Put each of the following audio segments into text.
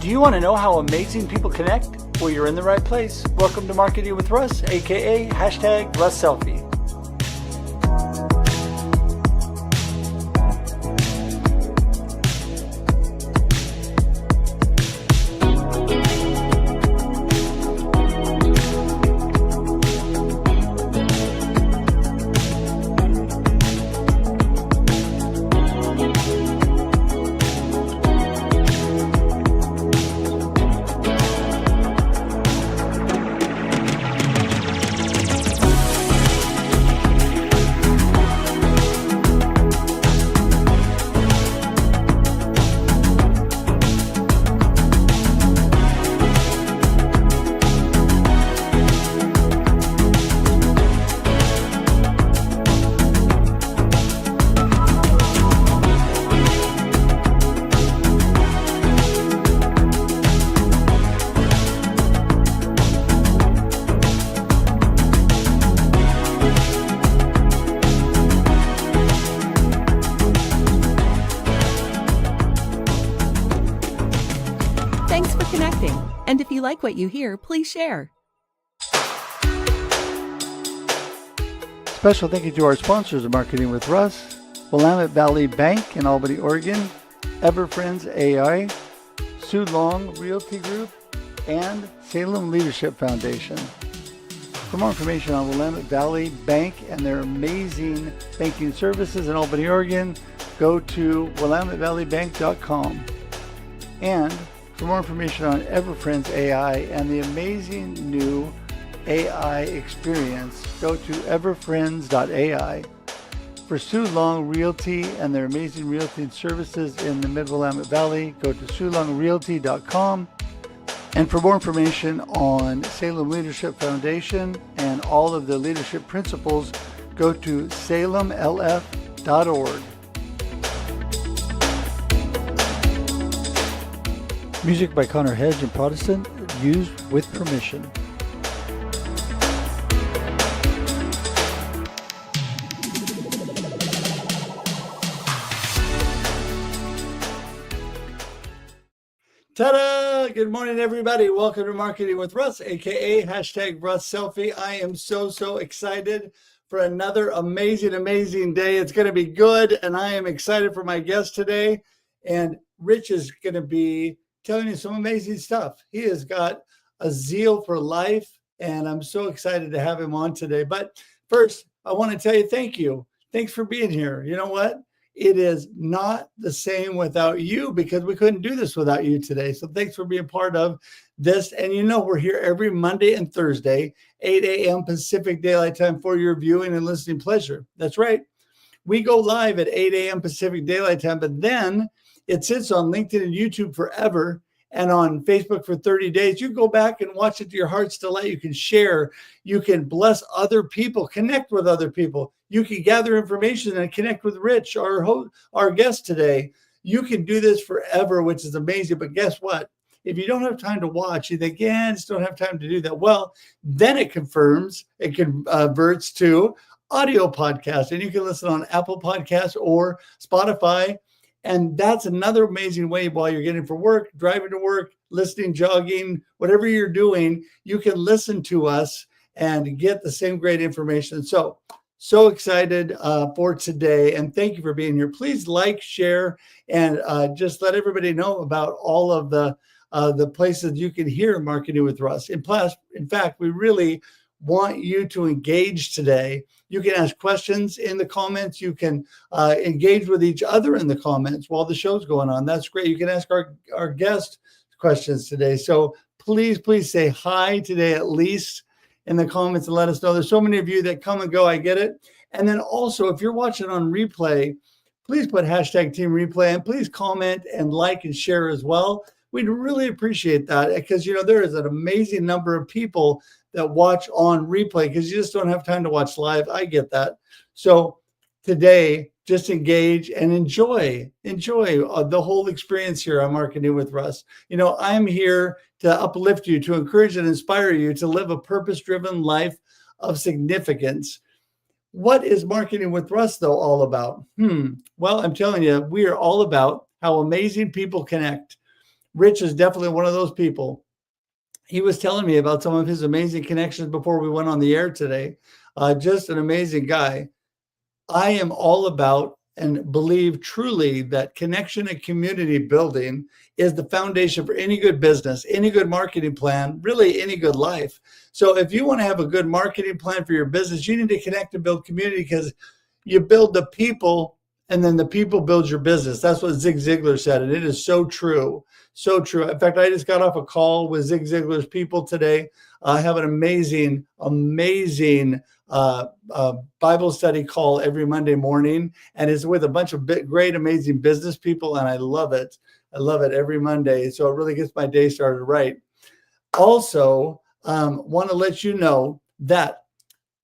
Do you want to know how amazing people connect? Well, you're in the right place. Welcome to Marketing with Russ, aka #RussSelfie. Thanks for connecting. And if you like what you hear, please share. Special thank you to our sponsors of Marketing with Russ, Willamette Valley Bank in Albany, Oregon, Everfriends AI, Sue Long Realty Group, and Salem Leadership Foundation. For more information on Willamette Valley Bank and their amazing banking services in Albany, Oregon, go to willamettevalleybank.com. And for more information on Everfriends AI and the amazing new AI experience, go to everfriends.ai. For Sue Long Realty and their amazing realty services in the Mid-Willamette Valley, go to SueLongRealty.com. And for more information on Salem Leadership Foundation and all of the leadership principles, go to salemlf.org. Music by Connor Hedge and Protestant, used with permission. Ta-da! Good morning, everybody. Welcome to Marketing with Russ, aka #RussSelfie. I am so excited for another amazing day. It's going to be good, and I am excited for my guest today. And Rich is going to be telling you some amazing stuff. He has got a zeal for life, and I'm so excited to have him on today. But first, I want to tell you thank you. Thanks for being here. You know what? It is not the same without you, because we couldn't do this without you today. So thanks for being part of this. And you know, we're here every Monday and Thursday, 8 a.m. Pacific Daylight Time for your viewing and listening pleasure. That's right. We go live at 8 a.m. Pacific Daylight Time, but then it sits on LinkedIn and YouTube forever and on Facebook for 30 days. You go back and watch it to your heart's delight. You can share. You can bless other people, connect with other people. You can gather information and connect with Rich, our guest today. You can do this forever, which is amazing. But guess what? If you don't have time to watch, you think, I just don't have time to do that. Well, then it converts to audio podcast, and you can listen on Apple Podcasts or Spotify. And that's another amazing way while you're getting for work, driving to work, listening, jogging, whatever you're doing, you can listen to us and get the same great information. So excited for today. And thank you for being here. Please like, share, and just let everybody know about all of the places you can hear Marketing with Russ. In fact, we really want you to engage today. You can ask questions in the comments. You can engage with each other in the comments while the show's going on. That's great. You can ask our guest questions today. So please say hi today, at least in the comments, and let us know. There's so many of you that come and go. I get it. And then also, if you're watching on replay, please put #Team Replay, and please comment and like and share as well. We'd really appreciate that, because, you know, there is an amazing number of people that watch on replay because you just don't have time to watch live. I get that. So today, just engage and enjoy the whole experience here on Marketing with Russ. You know, I'm here to uplift you, to encourage and inspire you to live a purpose-driven life of significance. What is Marketing with Russ, though, all about? Well, I'm telling you, we are all about how amazing people connect. Rich is definitely one of those people. He was telling me about some of his amazing connections before we went on the air today. Just an amazing guy. I am all about and believe truly that connection and community building is the foundation for any good business, any good marketing plan, really any good life. So if you want to have a good marketing plan for your business, you need to connect and build community, because you build the people and then the people build your business. That's what Zig Ziglar said. And it is so true. So true. In fact, I just got off a call with Zig Ziglar's people today. I have an amazing Bible study call every Monday morning, and it's with a bunch of great, amazing business people, and I love it. I love it every Monday. So it really gets my day started right. Also, want to let you know that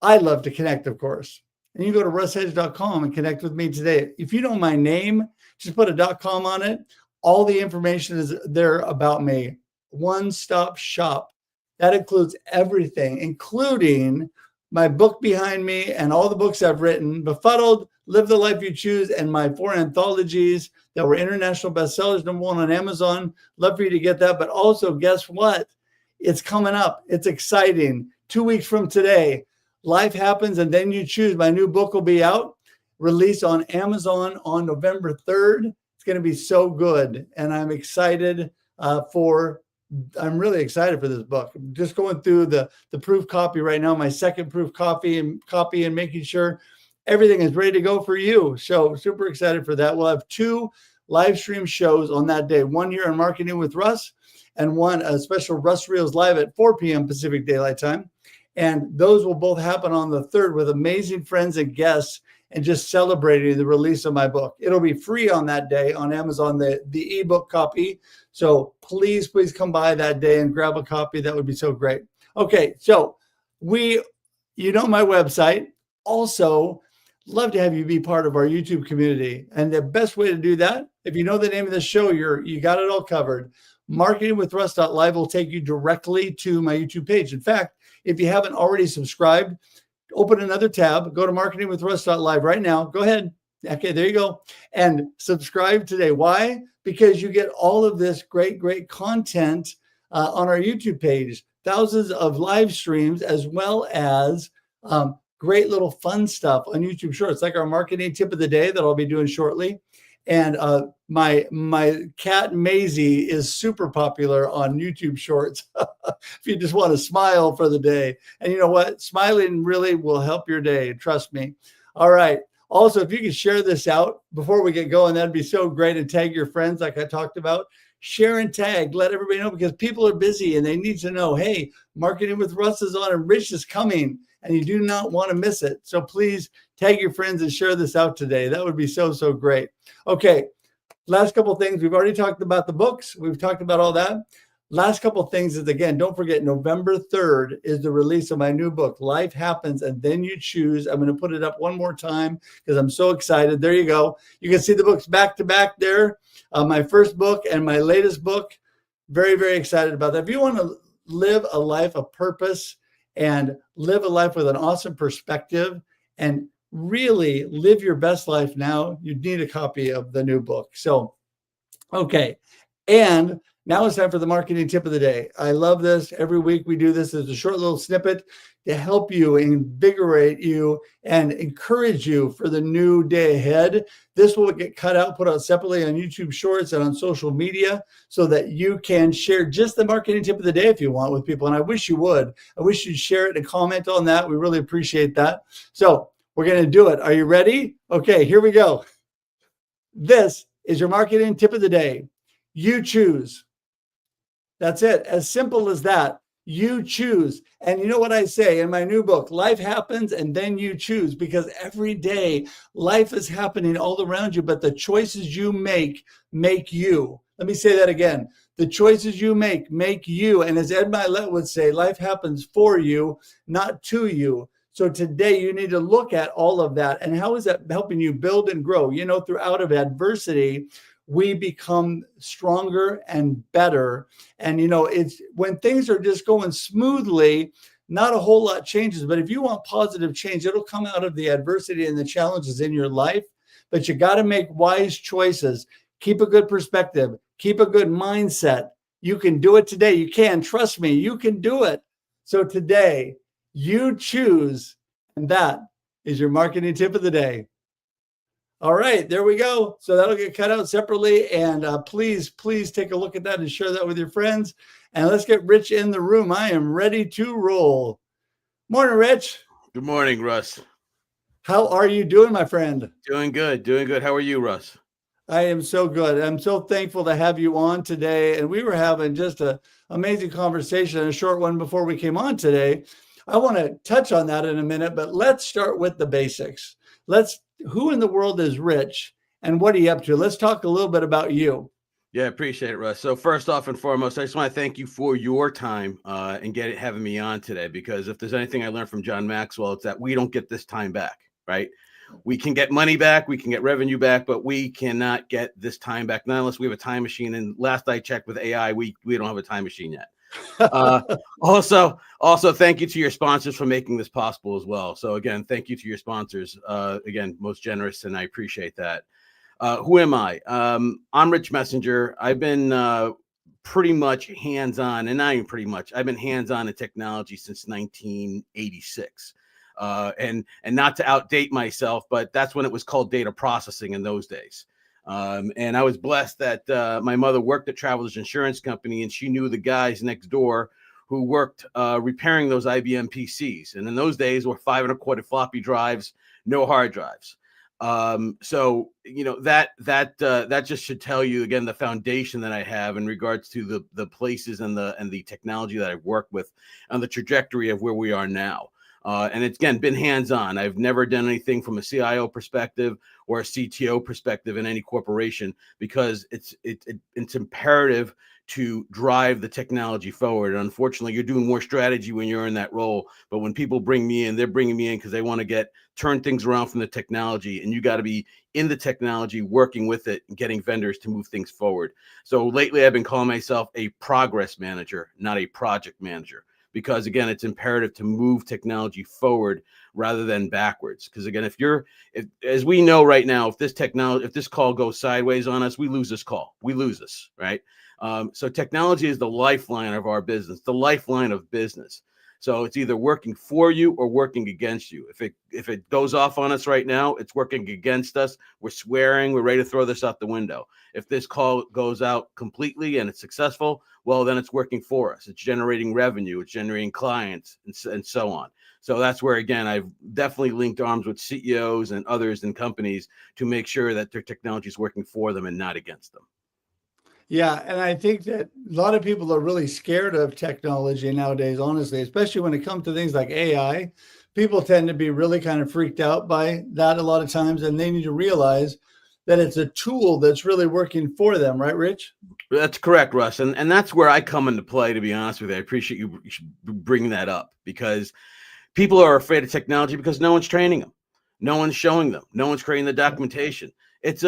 I love to connect, of course. And you go to russhedge.com and connect with me today. If you know my name, just put a .com on it. All the information is there about me. One-stop shop. That includes everything, including my book behind me and all the books I've written: Befuddled, Live the Life You Choose, and my 4 anthologies that were international bestsellers, #1 on Amazon. Love for you to get that. But also, guess what? It's coming up. It's exciting. 2 weeks from today, Life Happens and Then You Choose. My new book will be out, released on Amazon on November 3rd. It's going to be so good. And I'm excited I'm really excited for this book. I'm just going through the proof copy right now, my second proof copy, and making sure everything is ready to go for you. So super excited for that. We'll have 2 live stream shows on that day. One here on Marketing with Russ, and one a special Russ Reels live at 4 p.m. Pacific Daylight Time. And those will both happen on the 3rd with amazing friends and guests, and just celebrating the release of my book. It'll be free on that day on Amazon, the ebook copy. So please come by that day and grab a copy. That would be so great. Okay, so my website. Also, love to have you be part of our YouTube community. And the best way to do that, if you know the name of the show, you got it all covered. Marketingwithruss.live will take you directly to my YouTube page. In fact, if you haven't already subscribed, open another tab, go to marketingwithruss.live right now. Go ahead. Okay, there you go. And subscribe today. Why? Because you get all of this great content on our YouTube page, thousands of live streams, as well as great little fun stuff on YouTube Shorts, like our marketing tip of the day that I'll be doing shortly. And my cat Maisie is super popular on YouTube Shorts. If you just want to smile for the day. And you know what? Smiling really will help your day. Trust me. All right. Also, if you could share this out before we get going, that'd be so great. And tag your friends like I talked about. Share and tag. Let everybody know, because people are busy and they need to know, hey, Marketing with Russ is on and Rich is coming, and you do not want to miss it. So please tag your friends and share this out today. That would be so great. Okay, last couple of things. We've already talked about the books. We've talked about all that. Last couple of things is, again, don't forget, November 3rd is the release of my new book, Life Happens and Then You Choose. I'm going to put it up one more time because I'm so excited. There you go. You can see the books back to back there. My first book and my latest book. Very excited about that. If you want to live a life of purpose and live a life with an awesome perspective and really live your best life now, you need a copy of the new book. So, okay. And now it's time for the marketing tip of the day. I love this. Every week we do this as a short little snippet to help you, invigorate you, and encourage you for the new day ahead. This will get cut out, put out separately on YouTube Shorts and on social media, so that you can share just the marketing tip of the day if you want with people. And I wish you would. I wish you'd share it and comment on that. We really appreciate that. So we're going to do it. Are you ready? Okay, here we go. This is your marketing tip of the day. You choose. That's it. As simple as that. You choose. And you know what I say in my new book, Life Happens and Then You Choose, because every day life is happening all around you, but the choices you make you. Let me say that again. The choices you make you. And as Ed Milet would say, life happens for you, not to you. So today you need to look at all of that. And how is that helping you build and grow? You know, throughout of adversity, we become stronger and better. And, you know, it's when things are just going smoothly, not a whole lot changes. But if you want positive change, it'll come out of the adversity and the challenges in your life. But you got to make wise choices. Keep a good perspective. Keep a good mindset. You can do it today. You can. Trust me, you can do it. So today, you choose, and that is your marketing tip of the day. All right, there we go. So that'll get cut out separately. And please take a look at that and share that with your friends. And let's get Rich in the room. I am ready to roll. Morning, Rich. Good morning, Russ. How are you doing, my friend? Doing good. How are you, Russ? I am so good. I'm so thankful to have you on today. And we were having just an amazing conversation, a short one before we came on today. I want to touch on that in a minute, but let's start with the basics. Who in the world is Rich and what are you up to? Let's talk a little bit about you. Yeah, appreciate it, Russ. So first off and foremost, I just want to thank you for your time and having me on today, because if there's anything I learned from John Maxwell, it's that we don't get this time back, right? We can get money back, we can get revenue back, but we cannot get this time back, not unless we have a time machine. And last I checked with AI, we don't have a time machine yet. Also, thank you to your sponsors for making this possible as well. So again, thank you to your sponsors. Again, most generous, and I appreciate that. Who am I? I'm Rich Messenger. I've been pretty much hands-on, and not even pretty much. I've been hands-on in technology since 1986. And not to outdate myself, but that's when it was called data processing in those days. And I was blessed that my mother worked at Travelers Insurance Company, and she knew the guys next door who worked repairing those IBM PCs. And in those days, were 5 1/4 floppy drives, no hard drives. So that just should tell you again the foundation that I have in regards to the places and the technology that I've worked with on the trajectory of where we are now. And it's again been hands-on. I've never done anything from a CIO perspective or a CTO perspective in any corporation, because it's imperative to drive the technology forward. And unfortunately, you're doing more strategy when you're in that role. But when people bring me in, they're bringing me in because they want to turn things around from the technology. And you got to be in the technology, working with it, and getting vendors to move things forward. So lately, I've been calling myself a progress manager, not a project manager, because again, it's imperative to move technology forward rather than backwards. Because again, as we know right now, if this call goes sideways on us, we lose this call. We lose this, right? So technology is the lifeline of our business, the lifeline of business. So it's either working for you or working against you. If it goes off on us right now, it's working against us. We're swearing, we're ready to throw this out the window. If this call goes out completely and it's successful, well, then it's working for us. It's generating revenue, it's generating clients, and so on. So that's where, again, I've definitely linked arms with CEOs and others in companies to make sure that their technology is working for them and not against them. Yeah, and I think that a lot of people are really scared of technology nowadays, honestly, especially when it comes to things like AI. People tend to be really kind of freaked out by that a lot of times, and they need to realize that it's a tool that's really working for them, right, Rich? That's correct, Russ. And that's where I come into play, to be honest with you. I appreciate you bringing that up, because people are afraid of technology because no one's training them. No one's showing them. No one's creating the documentation. It's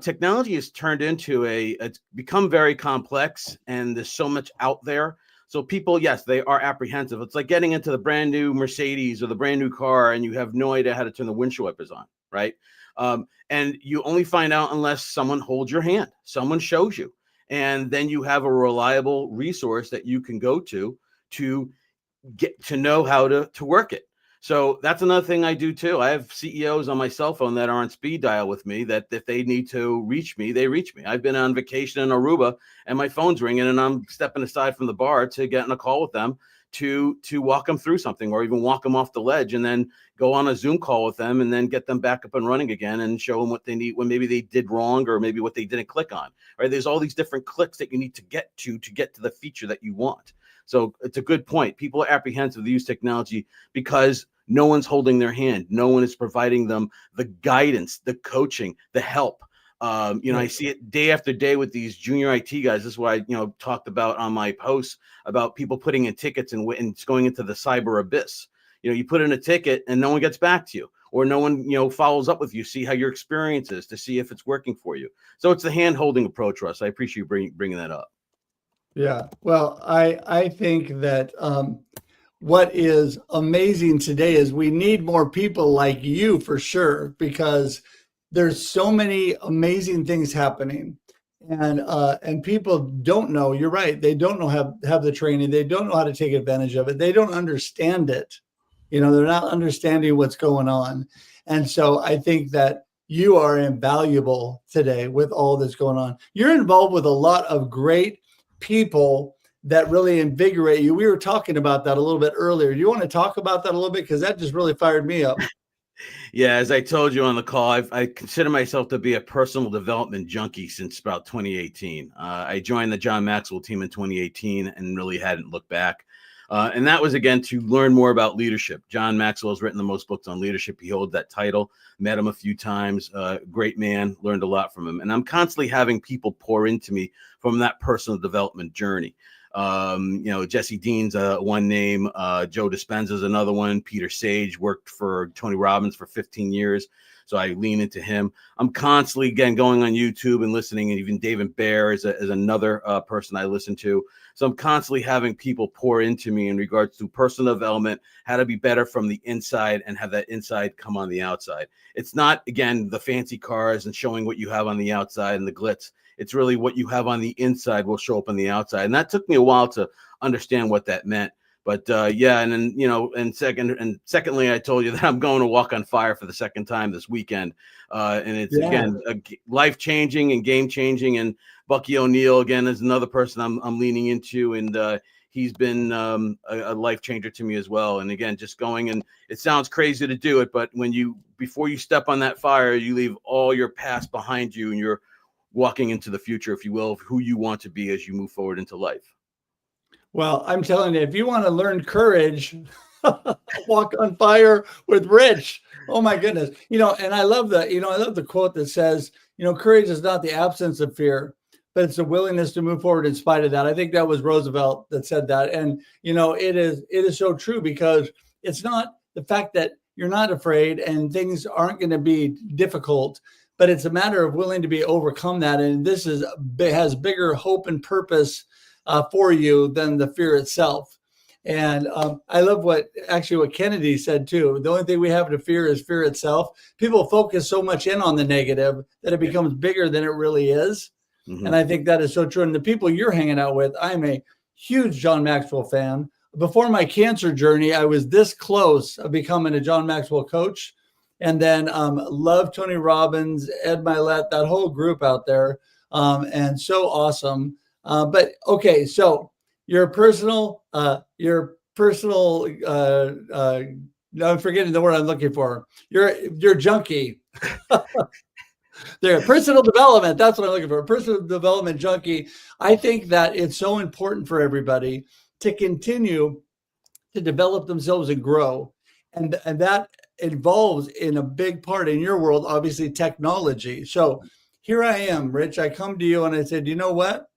technology has turned into it's become very complex, and there's so much out there. So people, yes, they are apprehensive. It's like getting into the brand new Mercedes or the brand new car, and you have no idea how to turn the windshield wipers on, right? And you only find out unless someone holds your hand, someone shows you, and then you have a reliable resource that you can go to get to know how to work it. So that's another thing I do too. I have CEOs on my cell phone that are on speed dial with me, that if they need to reach me, they reach me. I've been on vacation in Aruba and my phone's ringing and I'm stepping aside from the bar to get in a call with them to walk them through something, or even walk them off the ledge and then go on a Zoom call with them and then get them back up and running again and show them what they need when maybe they did wrong or maybe what they didn't click on, right? There's all these different clicks that you need to get to the feature that you want. So it's a good point. People are apprehensive to use technology because no one's holding their hand. No one is providing them the guidance, the coaching, the help. I see it day after day with these junior IT guys. This is what I, talked about on my posts about people putting in tickets and it's going into the cyber abyss. You put in a ticket and no one gets back to you, or no one, follows up with you, see how your experience is, to see if it's working for you. So it's the hand-holding approach, Russ. I appreciate you bringing that up. Yeah. Well, I think that what is amazing today is we need more people like you for sure, because there's so many amazing things happening. And people don't know. You're right. They don't know have the training. They don't know how to take advantage of it. They don't understand it. They're not understanding what's going on. And so I think that you are invaluable today with all that's going on. You're involved with a lot of great people that really invigorate you. We were talking about that a little bit earlier. Do you want to talk about that a little bit? Because that just really fired me up. Yeah, as I told you on the call, I consider myself to be a personal development junkie since about 2018. I joined the John Maxwell team in 2018 and really hadn't looked back. And that was, again, to learn more about leadership. John Maxwell has written the most books on leadership. He holds that title, met him a few times, great man, learned a lot from him. And I'm constantly having people pour into me from that personal development journey. Jesse Dean's one name, Joe Dispenza's another one. Peter Sage worked for Tony Robbins for 15 years. So I lean into him. I'm constantly, again, going on YouTube and listening. And even David Bear is another person I listen to. So I'm constantly having people pour into me in regards to personal development, how to be better from the inside and have that inside come on the outside. It's not, again, the fancy cars and showing what you have on the outside and the glitz. It's really what you have on the inside will show up on the outside. And that took me a while to understand what that meant. But yeah, and then, and secondly, I told you that I'm going to walk on fire for the second time this weekend. And it's, again, life-changing and game-changing. And Bucky O'Neill, again, is another person I'm leaning into. And he's been a life changer to me as well. And again, just going, and it sounds crazy to do it, but before you step on that fire, you leave all your past behind you and you're walking into the future, if you will, of who you want to be as you move forward into life. Well, I'm telling you, if you want to learn courage, walk on fire with Rich. Oh my goodness. And I love the quote that says, courage is not the absence of fear, but it's a willingness to move forward in spite of that. I think that was Roosevelt that said that. And, it is so true, because it's not the fact that you're not afraid and things aren't going to be difficult, but it's a matter of willing to be overcome that. And this has bigger hope and purpose for you than the fear itself. And I love what Kennedy said too. The only thing we have to fear is fear itself. People focus so much in on the negative that it becomes bigger than it really is. Mm-hmm. And I think that is so true. And the people you're hanging out with, I'm a huge John Maxwell fan. Before my cancer journey, I was this close of becoming a John Maxwell coach. And then love Tony Robbins, Ed Milet, that whole group out there. And so awesome. But okay, so your personal, no, I'm forgetting the word I'm looking for. You're junkie. There, personal development. That's what I'm looking for. Personal development junkie. I think that it's so important for everybody to continue to develop themselves and grow. And that involves, in a big part in your world, obviously technology. So here I am, Rich. I come to you and I said, you know what?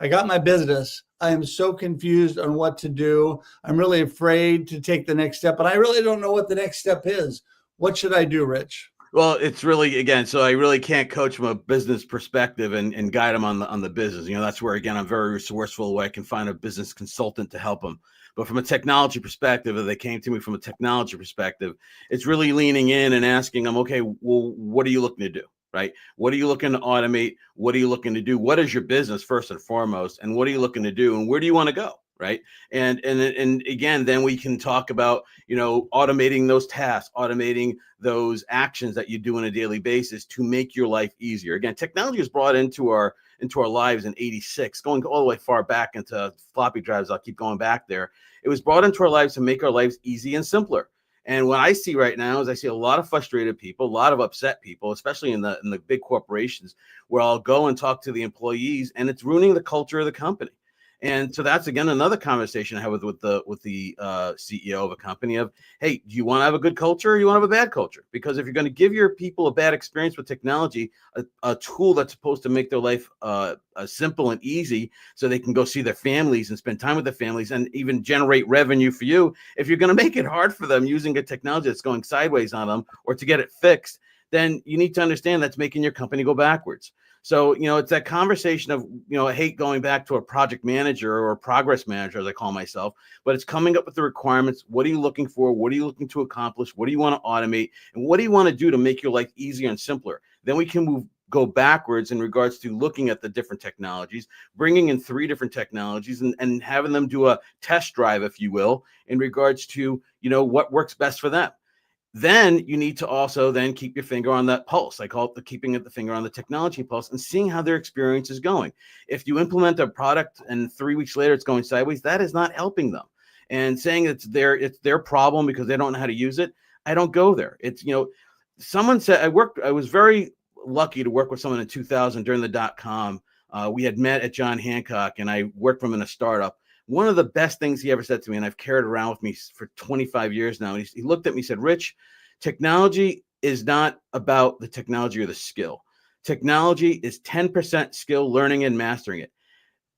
I got my business. I am so confused on what to do. I'm really afraid to take the next step, but I really don't know what the next step is. What should I do, Rich? Well, it's really, again, so I really can't coach from a business perspective and guide them on the business. That's where, again, I'm very resourceful, where I can find a business consultant to help them. But from a technology perspective, if they came to me from a technology perspective, it's really leaning in and asking them, okay, well, what are you looking to do? Right? What are you looking to automate? What are you looking to do? What is your business first and foremost? And what are you looking to do? And where do you want to go? Right. And again, then we can talk about, automating those tasks, automating those actions that you do on a daily basis to make your life easier. Again, technology was brought into our lives in '86, going all the way far back into floppy drives. I'll keep going back there. It was brought into our lives to make our lives easy and simpler. And what I see right now is I see a lot of frustrated people, a lot of upset people, especially in the big corporations, where I'll go and talk to the employees, and it's ruining the culture of the company. And so that's, again, another conversation I have with the CEO of a company of, hey, do you want to have a good culture or you want to have a bad culture? Because if you're going to give your people a bad experience with technology, a tool that's supposed to make their life simple and easy so they can go see their families and spend time with their families and even generate revenue for you, if you're going to make it hard for them using a technology that's going sideways on them or to get it fixed, then you need to understand that's making your company go backwards. So, it's that conversation of, I hate going back to a project manager or a progress manager, as I call myself, but it's coming up with the requirements. What are you looking for? What are you looking to accomplish? What do you want to automate? And what do you want to do to make your life easier and simpler? Then we can move go backwards in regards to looking at the different technologies, bringing in 3 different technologies and having them do a test drive, if you will, in regards to, what works best for them. Then you need to also then keep your finger on that pulse. I call it keeping the finger on the technology pulse and seeing how their experience is going. If you implement a product and 3 weeks later it's going sideways, that is not helping them. And saying it's their problem because they don't know how to use it, I don't go there. It's, someone said I was very lucky to work with someone in 2000 during the .com. We had met at John Hancock and I worked for him in a startup. One of the best things he ever said to me, and I've carried around with me for 25 years now, and he looked at me and said, Rich, technology is not about the technology or the skill. Technology is 10% skill, learning and mastering it.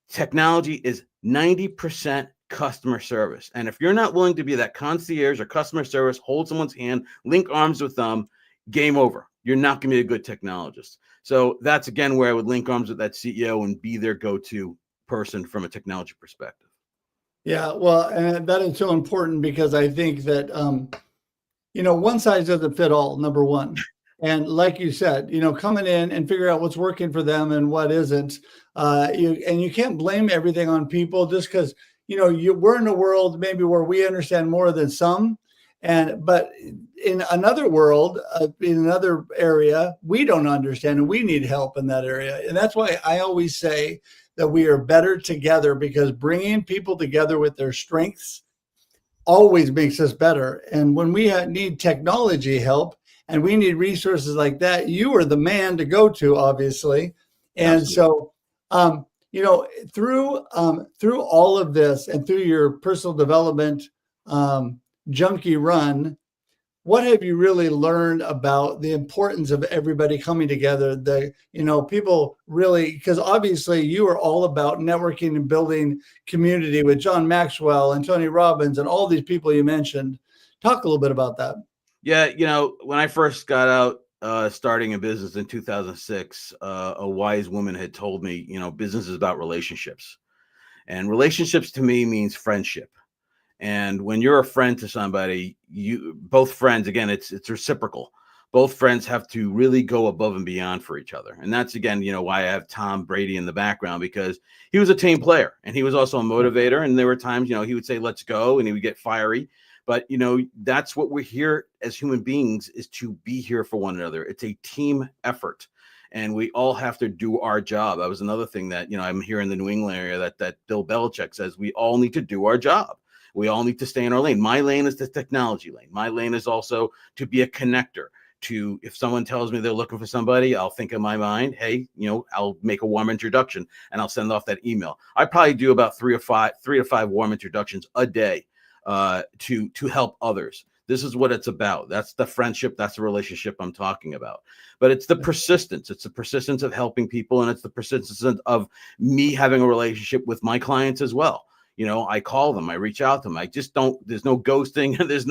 Technology is 90% customer service. And if you're not willing to be that concierge or customer service, hold someone's hand, link arms with them, game over. You're not going to be a good technologist. So that's, again, where I would link arms with that CEO and be their go-to person from a technology perspective. Yeah, well, and that is so important because I think that, one size doesn't fit all, number one. And like you said, coming in and figure out what's working for them and what isn't. You can't blame everything on people just because, we're in a world maybe where we understand more than some. But in another world, in another area, we don't understand and we need help in that area. And that's why I always say that we are better together, because bringing people together with their strengths always makes us better. And when we need technology help and we need resources like that, you are the man to go to, obviously. And Absolutely. So, through all of this and through your personal development junkie run, what have you really learned about the importance of everybody coming together? People really, because obviously you are all about networking and building community with John Maxwell and Tony Robbins and all these people you mentioned. Talk a little bit about that. Yeah. When I first got out starting a business in 2006, a wise woman had told me, business is about relationships, and relationships to me means friendship. And when you're a friend to somebody, both friends, again, it's reciprocal. Both friends have to really go above and beyond for each other. And that's, again, why I have Tom Brady in the background, because he was a team player and he was also a motivator. And there were times, he would say, let's go, and he would get fiery. But, that's what we're here as human beings, is to be here for one another. It's a team effort. And we all have to do our job. That was another thing that, I'm here in the New England area that Bill Belichick says, we all need to do our job. We all need to stay in our lane. My lane is the technology lane. My lane is also to be a connector. If someone tells me they're looking for somebody, I'll think in my mind, hey, I'll make a warm introduction and I'll send off that email. I probably do about 3 to 5 warm introductions a day to help others. This is what it's about. That's the friendship. That's the relationship I'm talking about. But it's the persistence. It's the persistence of helping people. And it's the persistence of me having a relationship with my clients as well. I call them, I reach out to them. I just don't, there's no ghosting. there's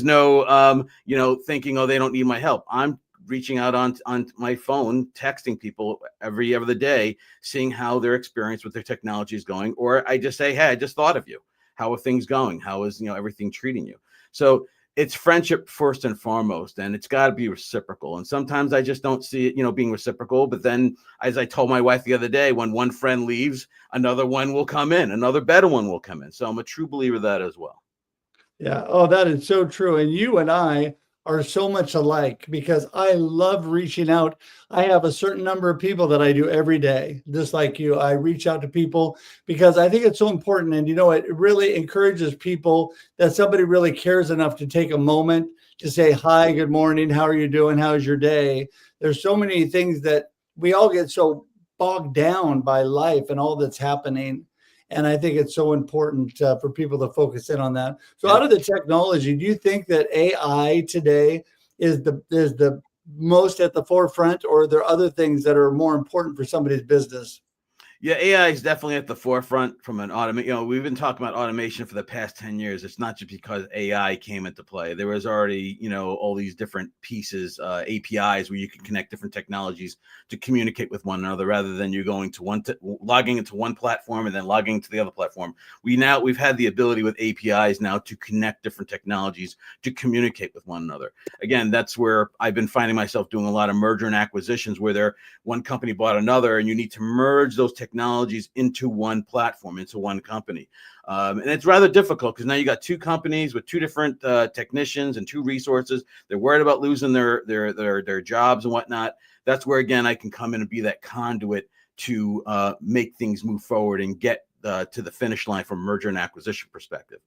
no, thinking, oh, they don't need my help. I'm reaching out on my phone, texting people every other day, seeing how their experience with their technology is going. Or I just say, hey, I just thought of you. How are things going? How is, everything treating you? So it's friendship first and foremost, and it's got to be reciprocal. And sometimes I just don't see it, being reciprocal. But then, as I told my wife the other day, when one friend leaves, another one will come in, another better one will come in. So I'm a true believer of that as well. Yeah. Oh, that is so true. And you and I are so much alike, because I love reaching out. I have a certain number of people that I do every day, just like you. I reach out to people because I think it's so important. And, it really encourages people that somebody really cares enough to take a moment to say, hi, good morning. How are you doing? How's your day? There's so many things that we all get so bogged down by life and all that's happening. And I think it's so important for people to focus in on that. So out of the technology, do you think that AI today is the most at the forefront, or are there other things that are more important for somebody's business? Yeah, AI is definitely at the forefront from an automate. We've been talking about automation for the past 10 years. It's not just because AI came into play. There was already, all these different pieces, APIs where you can connect different technologies to communicate with one another rather than you going to logging into one platform and then logging to the other platform. We've had the ability with APIs now to connect different technologies to communicate with one another. Again, that's where I've been finding myself doing a lot of merger and acquisitions where one company bought another and you need to merge those technologies into one platform, into one company. And it's rather difficult because now you got two companies with two different technicians and two resources. They're worried about losing their jobs and whatnot. That's where, again, I can come in and be that conduit to make things move forward and get to the finish line from a merger and acquisition perspective.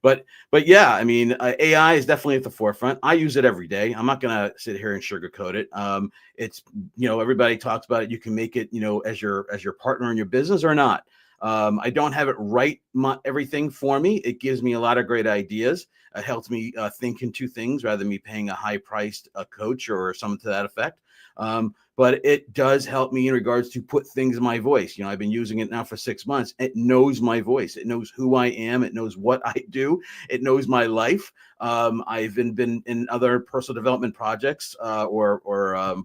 But yeah, I mean, AI is definitely at the forefront. I use it every day. I'm not going to sit here and sugarcoat it. It's, everybody talks about it. You can make it, as your partner in your business or not. I don't have it write everything for me. It gives me a lot of great ideas. It helps me think into things rather than me paying a high-priced coach or something to that effect. But it does help me in regards to put things in my voice. I've been using it now for 6 months. It knows my voice. It knows who I am. It knows what I do. It knows my life. I've been in other personal development projects or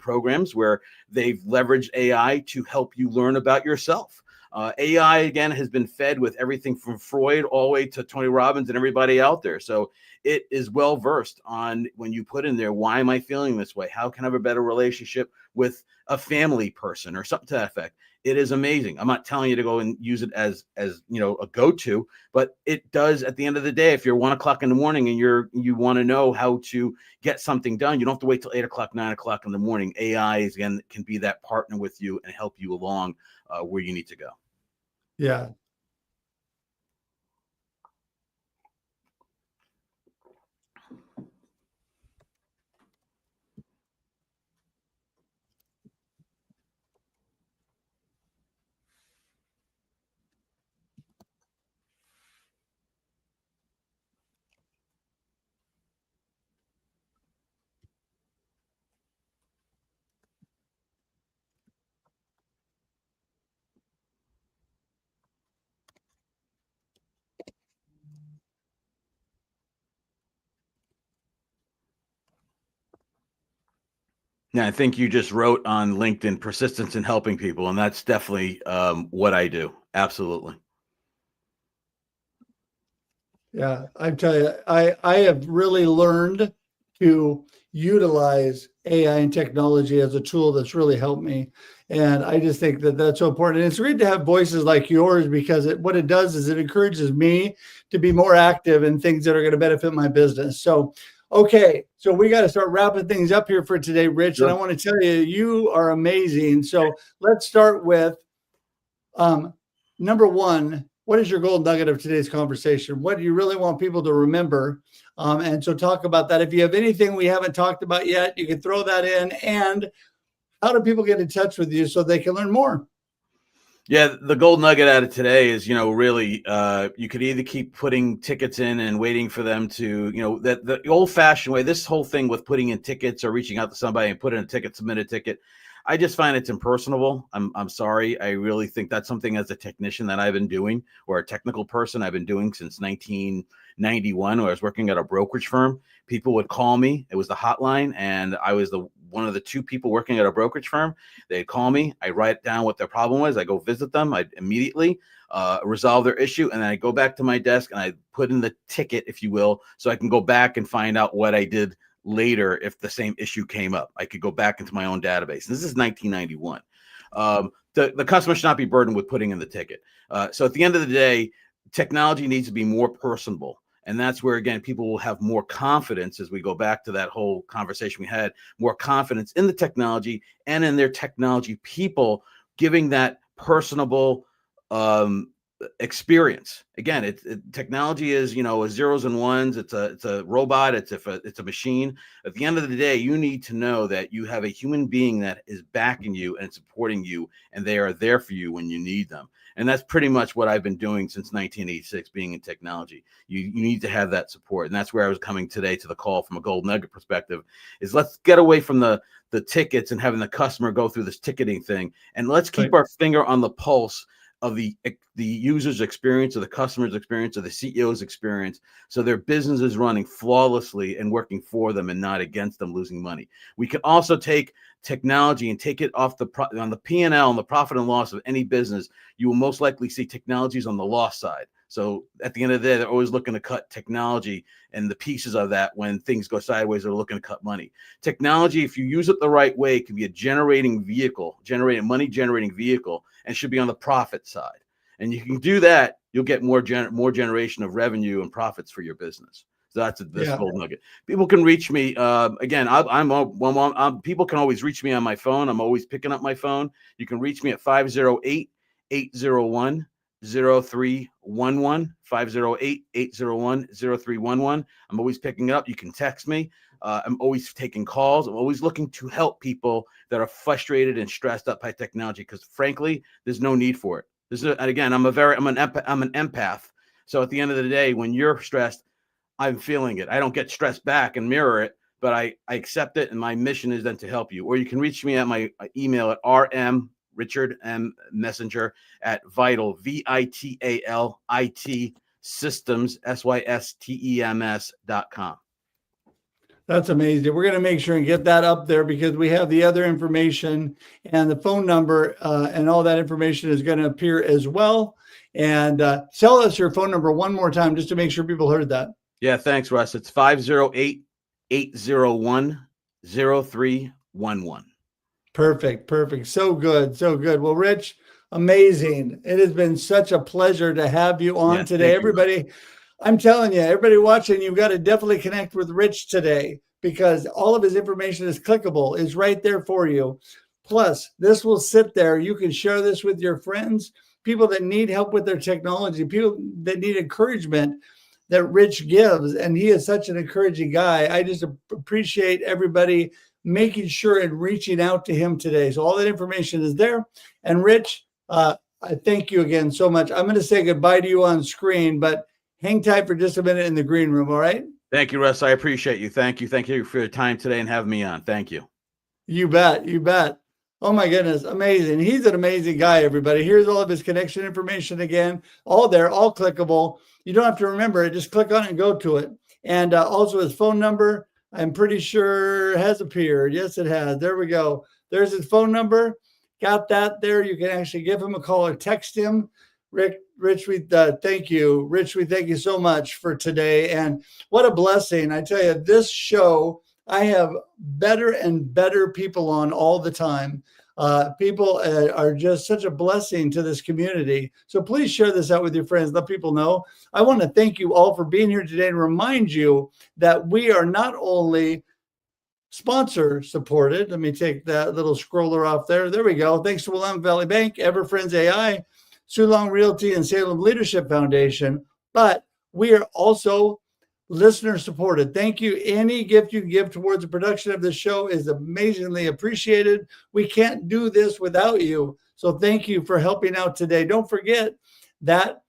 programs where they've leveraged AI to help you learn about yourself. AI, again, has been fed with everything from Freud all the way to Tony Robbins and everybody out there. So it is well versed on when you put in there, why am I feeling this way? How can I have a better relationship with a family person or something to that effect? It is amazing. I'm not telling you to go and use it as a go-to, but it does at the end of the day. If you're 1 o'clock in the morning and you want to know how to get something done, you don't have to wait till 8 o'clock, 9 o'clock in the morning. AI again can be that partner with you and help you along where you need to go. Yeah. Yeah, I think you just wrote on LinkedIn persistence in helping people, and that's definitely what I do. Absolutely. Yeah, I tell you, I have really learned to utilize AI and technology as a tool that's really helped me. And I just think that that's so important. And it's great to have voices like yours because what it does is it encourages me to be more active in things that are going to benefit my business. So, okay, so we got to start wrapping things up here for today, Rich. Sure. And I want to tell you, you are amazing. So let's start with number one. What is your gold nugget of today's conversation? What do you really want people to remember? And so talk about that. If you have anything we haven't talked about yet, you can throw that in. And how do people get in touch with you so they can learn more? Yeah, the gold nugget out of today is, really, you could either keep putting tickets in and waiting for them to, that the old fashioned way, this whole thing with putting in tickets or reaching out to somebody and put in a ticket, submit a ticket. I just find it's impersonable. I'm sorry. I really think that's something as a technician that I've been doing, or a technical person I've been doing since 1991, where I was working at a brokerage firm. People would call me. It was the hotline, and I was one of the two people working at a brokerage firm. They'd call me. I write down what their problem was. I go visit them. I'd immediately resolve their issue, and then I go back to my desk and I put in the ticket, if you will, so I can go back and find out what I did later if the same issue came up. I could go back into my own database. This is 1991. The customer should not be burdened with putting in the ticket. So at the end of the day, technology needs to be more personable. And that's where, again, people will have more confidence, as we go back to that whole conversation we had, more confidence in the technology and in their technology people, giving that personable experience. Again, technology is, a zeros and ones. It's a robot. It's a machine. At the end of the day, you need to know that you have a human being that is backing you and supporting you, and they are there for you when you need them. And that's pretty much what I've been doing since 1986, being in technology. You need to have that support. And that's where I was coming today to the call from a gold nugget perspective, is let's get away from the tickets and having the customer go through this ticketing thing. And let's keep our finger on the pulse of the user's experience, or the customer's experience, or the CEO's experience, so their business is running flawlessly and working for them and not against them losing money. We can also take technology and take it off on the P&L and the profit and loss of any business. You will most likely see technologies on the loss side. So at the end of the day, they're always looking to cut technology and the pieces of that when things go sideways. They're looking to cut money. Technology, if you use it the right way, can be a money generating vehicle, and should be on the profit side. And you can do that, you'll get more generation of revenue and profits for your business. So that's this gold nugget. People can reach me again. People can always reach me on my phone. I'm always picking up my phone. You can reach me at 508-801-0311, 508-801-0311. I'm always picking up. You can text me. I'm always taking calls. I'm always looking to help people that are frustrated and stressed up by technology, because frankly, there's no need for it. And again, I'm an empath. So at the end of the day, when you're stressed, I'm feeling it. I don't get stressed back and mirror it, but I accept it. And my mission is then to help you. Or you can reach me at my email at Richard.M.Messenger at Vital, VITALIT Systems, SYSTEMS.com. That's amazing. We're going to make sure and get that up there, because we have the other information and the phone number and all that information is going to appear as well. And tell us your phone number one more time, just to make sure people heard that. Yeah, thanks, Russ. It's 508-801-0311. Perfect. So good. Well, Rich, amazing. It has been such a pleasure to have you on today. Everybody, I'm telling you, everybody watching, you've got to definitely connect with Rich today, because all of his information is clickable, is right there for you. Plus, this will sit there. You can share this with your friends, people that need help with their technology, people that need encouragement that Rich gives. And he is such an encouraging guy. I just appreciate everybody making sure and reaching out to him today. So all that information is there. And Rich, I thank you again so much. I'm going to say goodbye to you on screen, but hang tight for just a minute in the green room. All right. Thank you, Russ. I appreciate you. Thank you for your time today and having me on. Thank you. You bet. Oh my goodness. Amazing. He's an amazing guy, everybody. Here's all of his connection information again, all there, all clickable. You don't have to remember it. Just click on it and go to it. And also his phone number, I'm pretty sure has appeared. Yes, it has. There we go. There's his phone number. Got that there. You can actually give him a call or text him. Rich, we thank you. Rich, we thank you so much for today. And what a blessing. I tell you, this show, I have better and better people on all the time. People are just such a blessing to this community. So please share this out with your friends. Let people know. I want to thank you all for being here today and remind you that we are not only sponsor supported. Let me take that little scroller off there. There we go. Thanks to Willamette Valley Bank, Everfriends AI, Sulong Realty, and Salem Leadership Foundation. But we are also listener supported. Thank you. Any gift you give towards the production of this show is amazingly appreciated. We can't do this without you. So thank you for helping out today. Don't forget that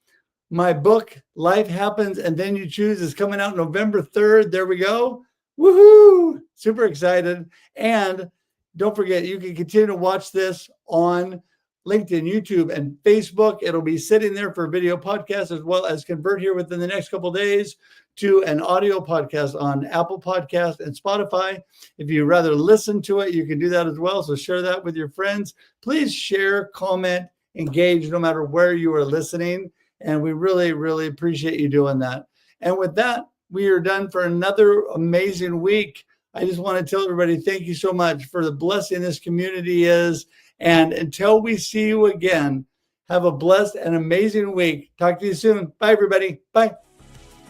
my book, Life Happens and Then You Choose, is coming out November 3rd. There we go. Woohoo! Super excited. And don't forget, you can continue to watch this on LinkedIn, YouTube, and Facebook. It'll be sitting there for video podcast, as well as convert here within the next couple of days to an audio podcast on Apple Podcast and Spotify. If you rather listen to it, you can do that as well. So share that with your friends. Please share, comment, engage, no matter where you are listening. And we really, really appreciate you doing that. And with that, we are done for another amazing week. I just want to tell everybody, thank you so much for the blessing this community is. And until we see you again, have a blessed and amazing week. Talk to you soon. Bye, everybody. Bye.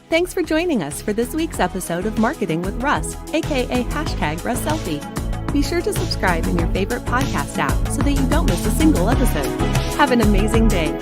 Thanks for joining us for this week's episode of Marketing with Russ, aka #RussSelfie. Be sure to subscribe in your favorite podcast app so that you don't miss a single episode. Have an amazing day.